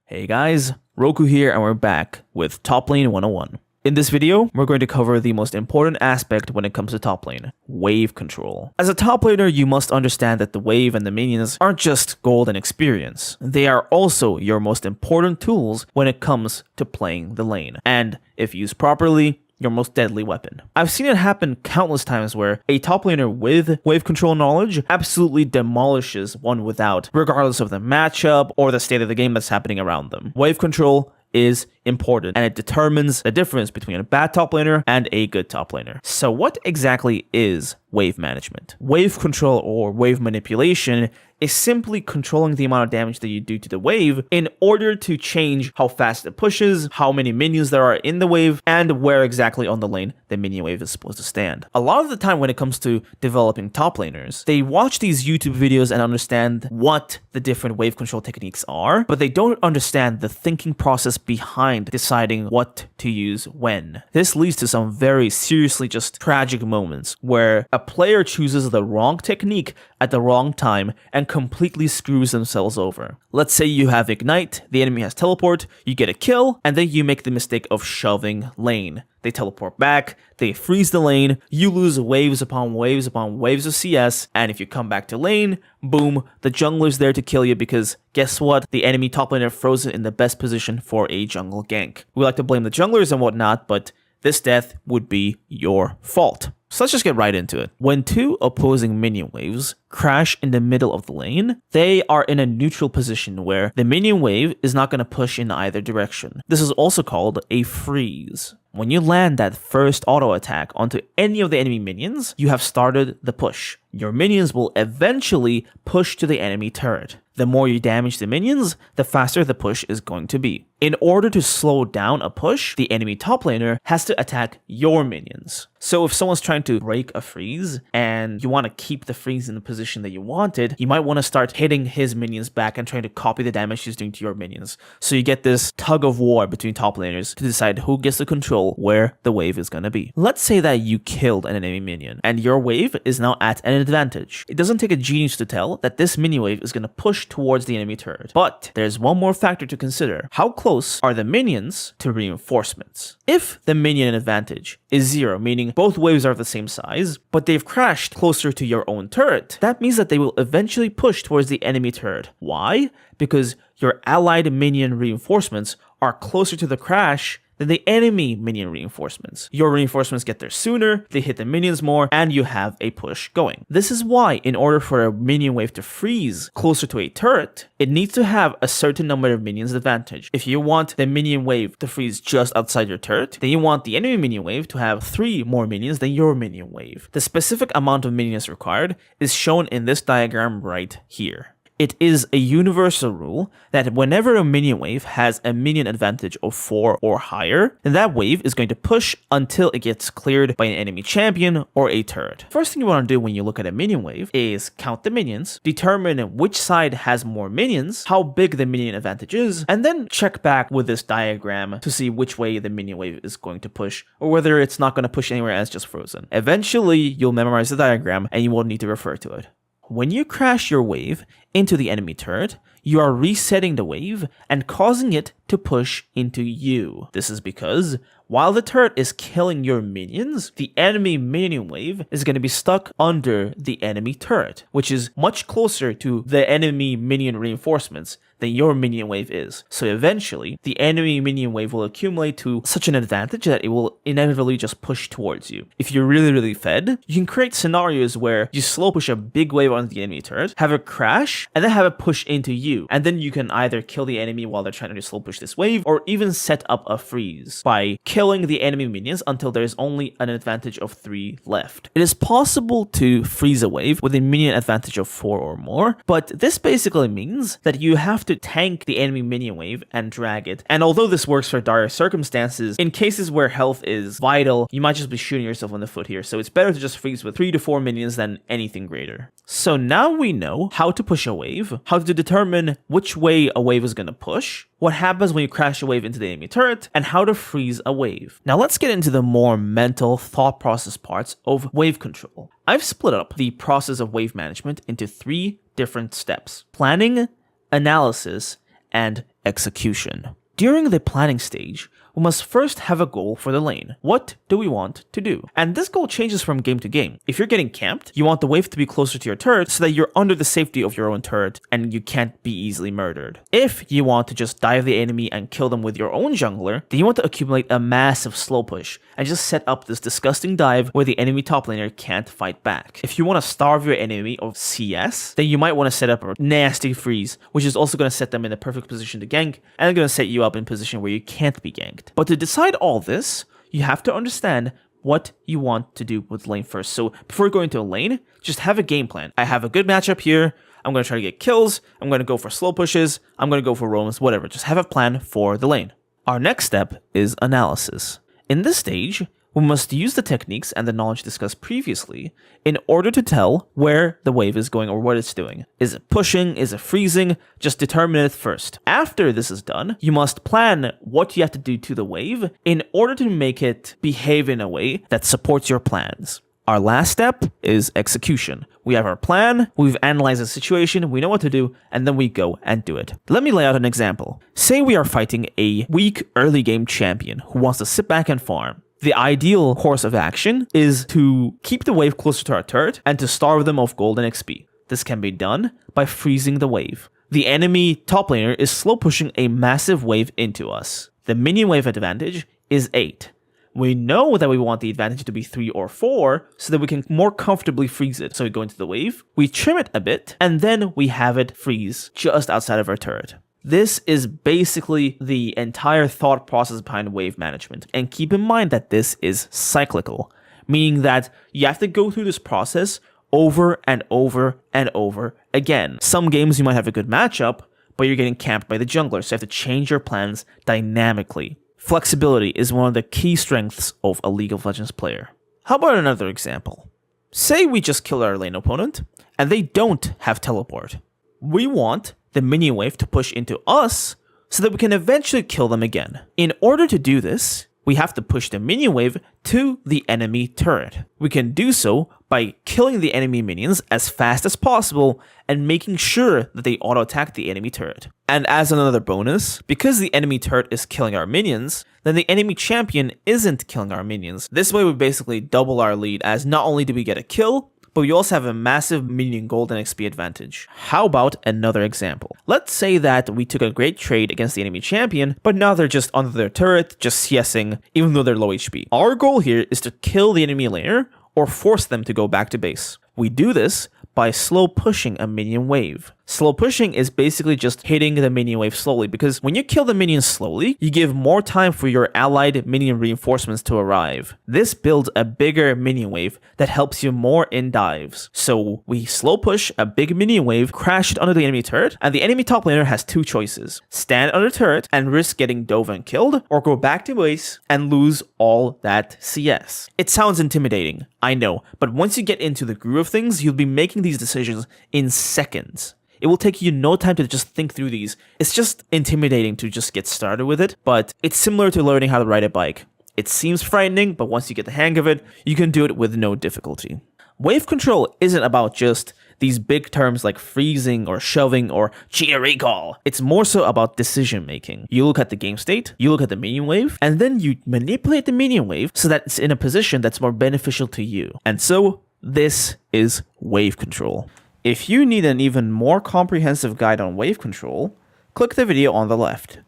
Hey guys, Roku here and we're back with Toplane 101. In this video, we're going to cover the most important aspect when it comes to top lane, wave control. As a top laner, you must understand that the wave and the minions aren't just gold and experience. They are also your most important tools when it comes to playing the lane. And if used properly, your most deadly weapon. I've seen it happen countless times where a top laner with wave control knowledge absolutely demolishes one without, regardless of the matchup or the state of the game that's happening around them. Wave control is important and it determines the difference between a bad top laner and a good top laner. So what exactly is wave management? Wave control or wave manipulation is simply controlling the amount of damage that you do to the wave in order to change how fast it pushes, how many minions there are in the wave, and where exactly on the lane the minion wave is supposed to stand. A lot of the time when it comes to developing top laners, they watch these YouTube videos and understand what the different wave control techniques are, but they don't understand the thinking process behind deciding what to use when. This leads to some very seriously just tragic moments where a player chooses the wrong technique at the wrong time and completely screws themselves over. Let's say you have Ignite, the enemy has Teleport, you get a kill, and then you make the mistake of shoving lane. They teleport back, they freeze the lane, you lose waves upon waves upon waves of CS, and if you come back to lane, boom, the jungler's there to kill you because guess what? The enemy top laner froze it in the best position for a jungle gank. We like to blame the junglers and whatnot, but this death would be your fault. So let's just get right into it. When two opposing minion waves crash in the middle of the lane, they are in a neutral position where the minion wave is not going to push in either direction. This is also called a freeze. When you land that first auto attack onto any of the enemy minions, you have started the push. Your minions will eventually push to the enemy turret. The more you damage the minions, the faster the push is going to be. In order to slow down a push, the enemy top laner has to attack your minions. So if someone's trying to break a freeze and you want to keep the freeze in the position that you wanted, you might want to start hitting his minions back and trying to copy the damage he's doing to your minions. So you get this tug of war between top laners to decide who gets to control where the wave is going to be. Let's say that you killed an enemy minion and your wave is now at an advantage. It doesn't take a genius to tell that this minion wave is going to push towards the enemy turret. But there's one more factor to consider. How close are the minions to reinforcements? If the minion advantage is 0, meaning both waves are of the same size, but they've crashed closer to your own turret, that means that they will eventually push towards the enemy turret. Why? Because your allied minion reinforcements are closer to the crash than the enemy minion reinforcements. Your reinforcements get there sooner, they hit the minions more, and you have a push going. This is why, in order for a minion wave to freeze closer to a turret, it needs to have a certain number of minions advantage. If you want the minion wave to freeze just outside your turret, then you want the enemy minion wave to have 3 more minions than your minion wave. The specific amount of minions required is shown in this diagram right here. It is a universal rule that whenever a minion wave has a minion advantage of 4 or higher, then that wave is going to push until it gets cleared by an enemy champion or a turret. First thing you want to do when you look at a minion wave is count the minions, determine which side has more minions, how big the minion advantage is, and then check back with this diagram to see which way the minion wave is going to push or whether it's not going to push anywhere and it's just frozen. Eventually, you'll memorize the diagram and you won't need to refer to it. When you crash your wave into the enemy turret, you are resetting the wave and causing it to push into you. This is because while the turret is killing your minions, the enemy minion wave is going to be stuck under the enemy turret, which is much closer to the enemy minion reinforcements than your minion wave is. So eventually, the enemy minion wave will accumulate to such an advantage that it will inevitably just push towards you. If you're really fed, you can create scenarios where you slow push a big wave onto the enemy turret, have it crash, and then have it push into you. And then you can either kill the enemy while they're trying to slow push this wave, or even set up a freeze by killing the enemy minions until there's only an advantage of 3 left. It is possible to freeze a wave with a minion advantage of 4 or more, but this basically means that you have to tank the enemy minion wave and drag it. And although this works for dire circumstances, in cases where health is vital, you might just be shooting yourself in the foot here. So it's better to just freeze with 3 to 4 minions than anything greater. So now we know how to push a wave, how to determine which way a wave is going to push, what happens when you crash a wave into the enemy turret, and how to freeze a wave. Now let's get into the more mental thought process parts of wave control. I've split up the process of wave management into 3 different steps: planning, analysis, and execution. During the planning stage, we must first have a goal for the lane. What do we want to do? And this goal changes from game to game. If you're getting camped, you want the wave to be closer to your turret so that you're under the safety of your own turret and you can't be easily murdered. If you want to just dive the enemy and kill them with your own jungler, then you want to accumulate a massive slow push and just set up this disgusting dive where the enemy top laner can't fight back. If you want to starve your enemy of CS, then you might want to set up a nasty freeze, which is also going to set them in the perfect position to gank and going to set you up in a position where you can't be ganked. But to decide all this, you have to understand what you want to do with lane first. So before going to a lane, just have a game plan. I have a good matchup here. I'm going to try to get kills. I'm going to go for slow pushes. I'm going to go for roams, whatever. Just have a plan for the lane. Our next step is analysis. In this stage, we must use the techniques and the knowledge discussed previously in order to tell where the wave is going or what it's doing. Is it pushing? Is it freezing? Just determine it first. After this is done, you must plan what you have to do to the wave in order to make it behave in a way that supports your plans. Our last step is execution. We have our plan, we've analyzed the situation, we know what to do, and then we go and do it. Let me lay out an example. Say we are fighting a weak early game champion who wants to sit back and farm. The ideal course of action is to keep the wave closer to our turret and to starve them of gold and XP. This can be done by freezing the wave. The enemy top laner is slow pushing a massive wave into us. The minion wave advantage is 8. We know that we want the advantage to be 3 or 4 so that we can more comfortably freeze it. So we go into the wave, we trim it a bit, and then we have it freeze just outside of our turret. This is basically the entire thought process behind wave management. And keep in mind that this is cyclical, meaning that you have to go through this process over and over and over again. Some games you might have a good matchup, but you're getting camped by the jungler, so you have to change your plans dynamically. Flexibility is one of the key strengths of a League of Legends player. How about another example? Say we just kill our lane opponent, and they don't have teleport. We want the minion wave to push into us so that we can eventually kill them again. In order to do this, we have to push the minion wave to the enemy turret. We can do so by killing the enemy minions as fast as possible and making sure that they auto-attack the enemy turret. And as another bonus, because the enemy turret is killing our minions, then the enemy champion isn't killing our minions. This way we basically double our lead, as not only do we get a kill, but we also have a massive minion gold and XP advantage. How about another example? Let's say that we took a great trade against the enemy champion, but now they're just under their turret, just CSing, even though they're low HP. Our goal here is to kill the enemy laner or force them to go back to base. We do this by slow pushing a minion wave. Slow pushing is basically just hitting the minion wave slowly, because when you kill the minions slowly, you give more time for your allied minion reinforcements to arrive. This builds a bigger minion wave that helps you more in dives. So we slow push a big minion wave, crash it under the enemy turret, and the enemy top laner has two choices: stand under turret and risk getting dove and killed, or go back to base and lose all that CS. It sounds intimidating, I know, but once you get into the groove of things, you'll be making these decisions in seconds. It will take you no time to just think through these. It's just intimidating to just get started with it, but it's similar to learning how to ride a bike. It seems frightening, but once you get the hang of it, you can do it with no difficulty. Wave control isn't about just these big terms like freezing or shoving or cheater recall. It's more so about decision making. You look at the game state, you look at the minion wave, and then you manipulate the minion wave so that it's in a position that's more beneficial to you. And so this is wave control. If you need an even more comprehensive guide on wave control, click the video on the left.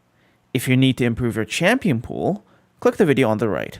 If you need to improve your champion pool, click the video on the right.